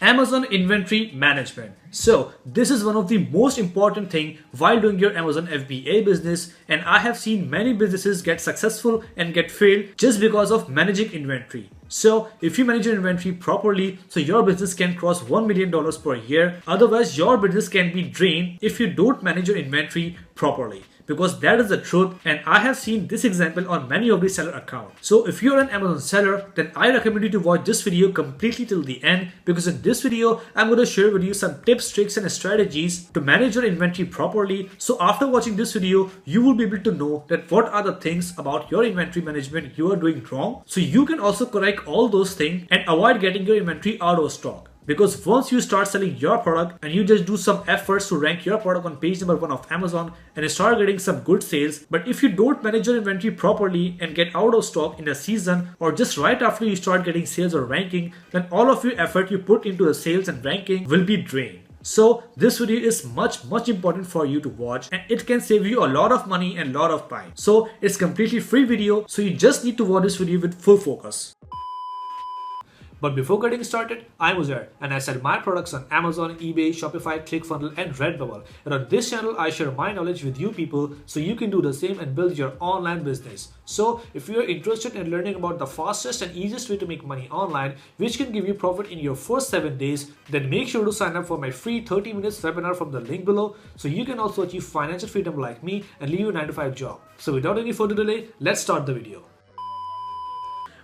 Amazon inventory management. So this is one of the most important thing while doing your Amazon FBA business, and I have seen many businesses get successful and get failed just because of managing inventory. So if you manage your inventory properly, so your business can cross $1 million per year. Otherwise, your business can be drained if you don't manage your inventory properly. Because that is the truth, and I have seen this example on many of the seller accounts. So if you're an Amazon seller, then I recommend you to watch this video completely till the end, because in this video I'm going to share with you some tips, tricks and strategies to manage your inventory properly. So after watching this video, you will be able to know that what are the things about your inventory management you are doing wrong, so you can also correct all those things and avoid getting your inventory out of stock. Because once you start selling your product and you just do some efforts to rank your product on page number 1 of Amazon and you start getting some good sales, but if you don't manage your inventory properly and get out of stock in a season or just right after you start getting sales or ranking, then all of your effort you put into the sales and ranking will be drained. So this video is much important for you to watch, and it can save you a lot of money and a lot of time. So it's completely free video, so you just need to watch this video with full focus. But before getting started, I'm Uzair and I sell my products on Amazon, eBay, Shopify, ClickFunnels and Redbubble. And on this channel, I share my knowledge with you people so you can do the same and build your online business. So if you're interested in learning about the fastest and easiest way to make money online, which can give you profit in your first 7 days, then make sure to sign up for my free 30 minutes webinar from the link below so you can also achieve financial freedom like me and leave your 9-to-5 job. So without any further delay, let's start the video.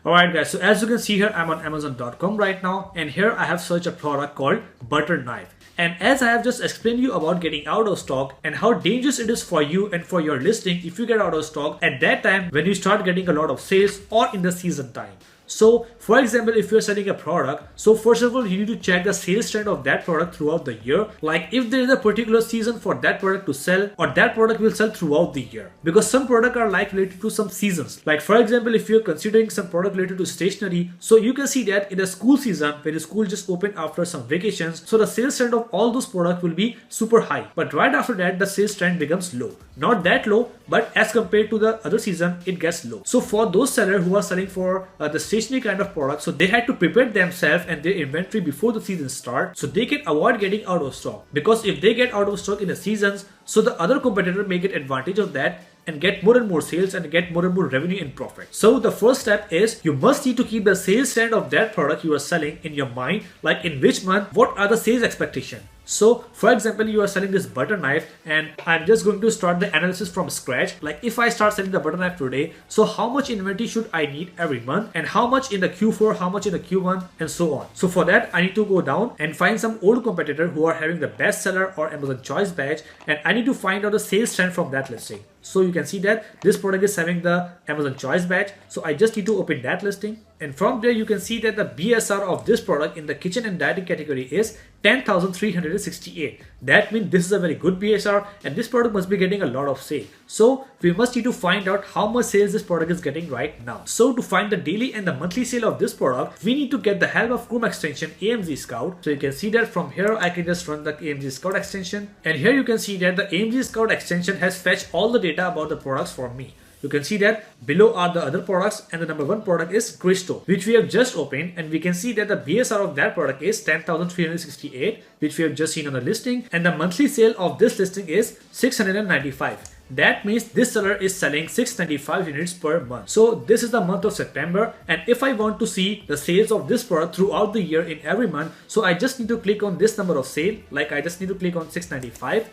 Alright guys, so as you can see here, I'm on Amazon.com right now, and here I have searched a product called butter knife. And as I have just explained you about getting out of stock and how dangerous it is for you and for your listing if you get out of stock at that time when you start getting a lot of sales or in the season time. So for example, if you're selling a product, so first of all you need to check the sales trend of that product throughout the year. Like if there is a particular season for that product to sell, or that product will sell throughout the year, because some products are like related to some seasons. Like for example, if you're considering some product related to stationery, so you can see that in the school season when the school just opened after some vacations, so the sales trend of all those products will be super high, but right after that the sales trend becomes low. Not that low, but as compared to the other season it gets low. So for those sellers who are selling for the stationery kind of product, so they had to prepare themselves and their inventory before the season starts so they can avoid getting out of stock. Because if they get out of stock in the seasons, so the other competitor may get advantage of that and get more and more sales and get more and more revenue and profit. So the first step is you must need to keep the sales trend of that product you are selling in your mind, like in which month, what are the sales expectation. So for example, you are selling this butter knife and I'm just going to start the analysis from scratch. Like if I start selling the butter knife today, so how much inventory should I need every month, and how much in the Q4, how much in the Q1 and so on. So for that I need to go down and find some old competitor who are having the bestseller or Amazon choice badge, and I need to find out the sales trend from that listing. So you can see that this product is having the Amazon choice badge. So I just need to open that listing, and from there you can see that the BSR of this product in the kitchen and dining category is 10,368. That means this is a very good BSR and this product must be getting a lot of sale. So we must need to find out how much sales this product is getting right now. So to find the daily and the monthly sale of this product, we need to get the help of Chrome extension AMZ Scout. So you can see that from here I can just run the AMZ Scout extension, and here you can see that the AMZ Scout extension has fetched all the data about the products for me. You can see that below are the other products, and the number 1 product is Cristo, which we have just opened, and we can see that the BSR of that product is 10,368, which we have just seen on the listing, and the monthly sale of this listing is 695. That means this seller is selling 695 units per month. So this is the month of September, and if I want to see the sales of this product throughout the year in every month, so I just need to click on this number of sale, like I just need to click on 695,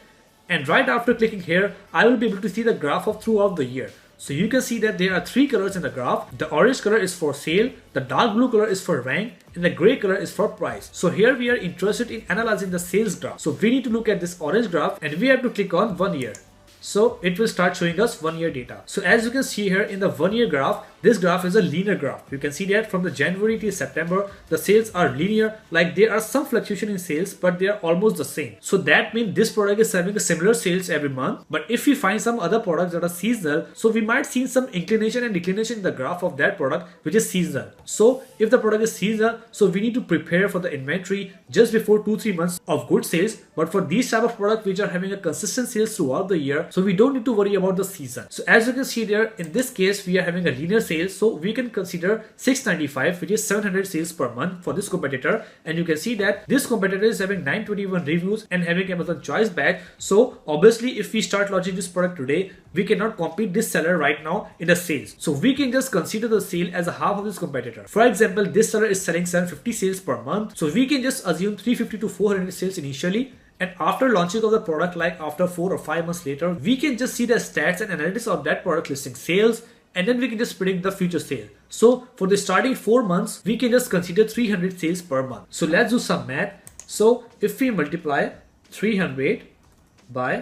and right after clicking here I will be able to see the graph of throughout the year. So you can see that there are 3 colors in the graph. The orange color is for sale, the dark blue color is for rank, and the gray color is for price. So here we are interested in analyzing the sales graph. So we need to look at this orange graph and we have to click on 1 year. So it will start showing us 1 year data. So as you can see here in the 1 year graph, this graph is a linear graph. You can see that from the January to September, the sales are linear. Like there are some fluctuation in sales, but they are almost the same. So that means this product is having a similar sales every month. But if we find some other products that are seasonal, so we might see some inclination and declination in the graph of that product, which is seasonal. So if the product is seasonal, so we need to prepare for the inventory just before 2-3 months of good sales. But for these type of products which are having a consistent sales throughout the year, so we don't need to worry about the season. So as you can see there, in this case, we are having a linear sales sales, so we can consider 695, which is 700 sales per month for this competitor. And you can see that this competitor is having 921 reviews and having Amazon Choice badge. So obviously, if we start launching this product today, we cannot compete this seller right now in the sales. So we can just consider the sale as a half of this competitor. For example, this seller is selling 750 sales per month. So we can just assume 350 to 400 sales initially. And after launching of the product, like after 4 or 5 months later, we can just see the stats and analytics of that product listing sales, and then we can just predict the future sale. So for the starting 4 months, we can just consider 300 sales per month. So let's do some math. So if we multiply 300 by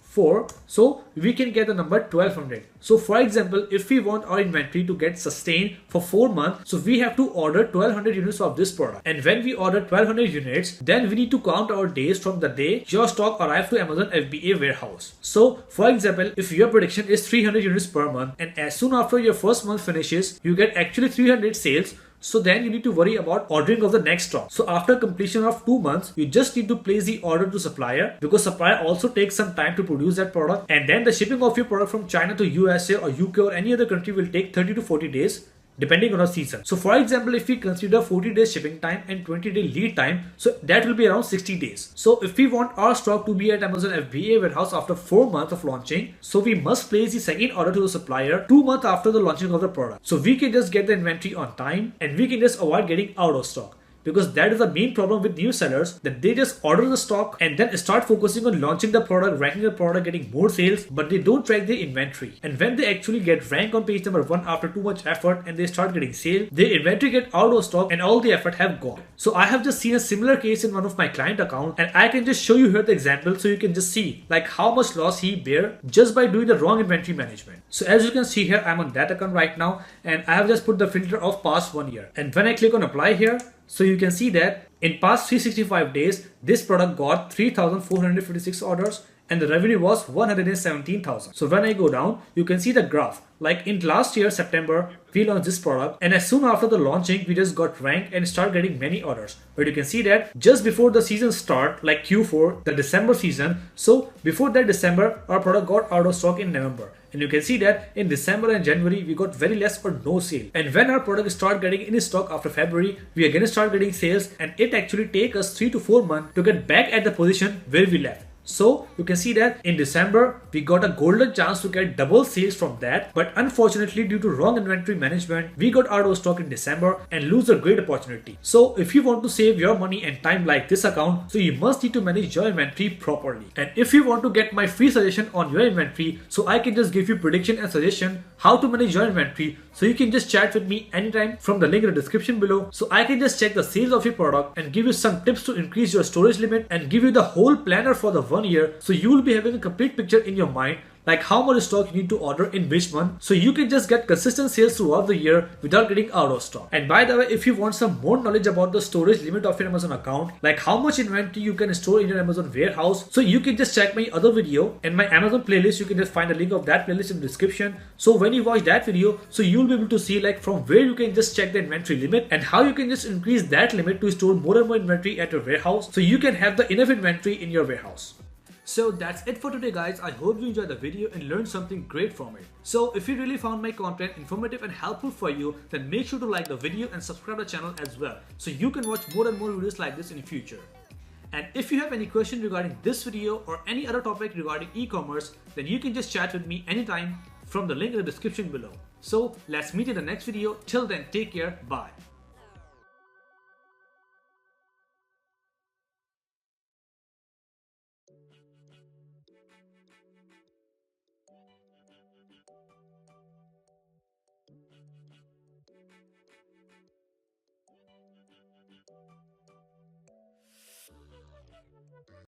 4, so we can get the number 1200. So for example, if we want our inventory to get sustained for 4 months, so we have to order 1200 units of this product. And when we order 1200 units, then we need to count our days from the day your stock arrives to Amazon FBA warehouse. So for example, if your prediction is 300 units per month, and as soon after your first month finishes, you get actually 300 sales, so then you need to worry about ordering of the next stock. So after completion of 2 months, you just need to place the order to supplier, because supplier also takes some time to produce that product, and then the shipping of your product from China to USA or UK or any other country will take 30 to 40 days depending on the season. So for example, if we consider 40 days shipping time and 20-day lead time, so that will be around 60 days. So if we want our stock to be at Amazon FBA warehouse after 4 months of launching, so we must place the second order to the supplier 2 months after the launching of the product. So we can just get the inventory on time, and we can just avoid getting out of stock. Because that is the main problem with new sellers, that they just order the stock and then start focusing on launching the product, ranking the product, getting more sales, but they don't track their inventory. And when they actually get rank on page number 1 after too much effort and they start getting sale, their inventory get out of stock and all the effort have gone. So I have just seen a similar case in one of my client account, and I can just show you here the example so you can just see like how much loss he bear just by doing the wrong inventory management. So as you can see here, I'm on that account right now, and I have just put the filter of past 1 year. And when I click on apply here, so you can see that in past 365 days, this product got 3,456 orders and the revenue was 117,000. So when I go down, you can see the graph. Like in last year, September, we launched this product, and as soon after the launching, we just got ranked and start getting many orders. But you can see that just before the season start, like Q4, the December season, so before that December, our product got out of stock in November. And you can see that in December and January, we got very less or no sale. And when our product start getting in stock after February, we again start getting sales, and it actually take us 3 to 4 months to get back at the position where we left. So you can see that in December, we got a golden chance to get double sales from that. But unfortunately, due to wrong inventory management, we got out of stock in December and lose a great opportunity. So if you want to save your money and time like this account, so you must need to manage your inventory properly. And if you want to get my free suggestion on your inventory, so I can just give you prediction and suggestion how to manage your inventory. So you can just chat with me anytime from the link in the description below. So I can just check the sales of your product and give you some tips to increase your storage limit and give you the whole planner for the 1 year. So you will be having a complete picture in your mind, like how much stock you need to order in which month, so you can just get consistent sales throughout the year without getting out of stock. And by the way, if you want some more knowledge about the storage limit of your Amazon account, like how much inventory you can store in your Amazon warehouse, so you can just check my other video and my Amazon playlist. You can just find a link of that playlist in the description. So when you watch that video, so you'll be able to see like from where you can just check the inventory limit and how you can just increase that limit to store more and more inventory at your warehouse, so you can have the enough inventory in your warehouse. So that's it for today, guys. I hope you enjoyed the video and learned something great from it. So if you really found my content informative and helpful for you, then make sure to like the video and subscribe to the channel as well, so you can watch more and more videos like this in the future. And if you have any question regarding this video or any other topic regarding e-commerce, then you can just chat with me anytime from the link in the description below. So let's meet in the next video. Till then, take care. Bye.